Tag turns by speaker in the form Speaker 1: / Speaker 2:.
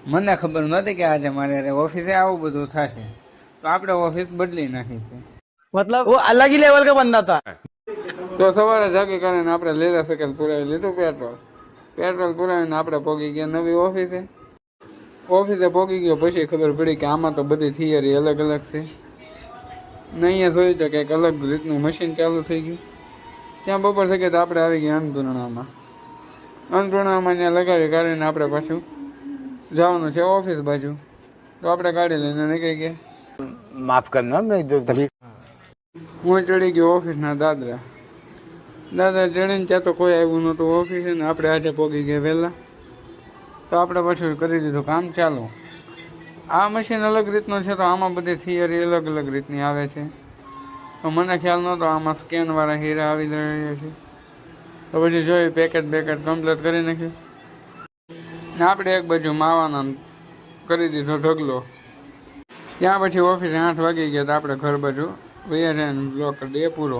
Speaker 1: મને ખબર નહોતી કે આજે મારે ઓફિસે આવું બધું થશે, તો આપણે ઓફિસ બદલી નાખી છે।
Speaker 2: मतलब वो अलग ही लेवल का बंदा था।
Speaker 1: તો સવારે જાગી કરીને આપણે લીલા સકેલ પુરાવી લીધું પેટ્રોલ પુરાવીને આપણે પહોંચી ગયા નવી ઓફિસે પહોંચી ગયો પછી ખબર પડી કે આમાં તો બધી થિયરી અલગ અલગ છે ને અહીંયા જોયું તો કંઈક અલગ રીતનું મશીન ચાલુ થઈ ગયું। ત્યાં બપોર થઈ ગયા તો આપણે આવી ગયા અન્નપૂર્ણામાં ત્યાં લગાવી કાઢીને આપણે પાછું જવાનું છે ઓફિસ બાજુ। તો આપણે ગાડી લઈને નીકળી ગયા।
Speaker 2: माफ करना मैं जो तभी
Speaker 1: હું ચડી ગયો ઓફિસના દાદરા ચડીને ત્યાં તો કોઈ આવ્યું નહોતું ઓફિસે ને આપણે આજે પહોંચી ગયા વહેલા। તો આપણે પાછું કરી દીધું કામ ચાલુ। આ મશીન અલગ રીતનું છે તો આમાં બધી થિયરી અલગ અલગ રીતની આવે છે। તો મને ખ્યાલ નહોતો આમાં સ્કેનવાળા હીરા આવી રહ્યા છે। તો પછી જોયું પેકેટ કમ્પ્લીટ કરી નાખ્યું ને આપણે એક બાજુ માવાનો કરી દીધો ઢગલો। ત્યાં પછી ઓફિસે 8 વાગી ગયા તો આપણે ઘર બાજુ વૈયા જાય બ્લોક કરી દઈએ પૂરો।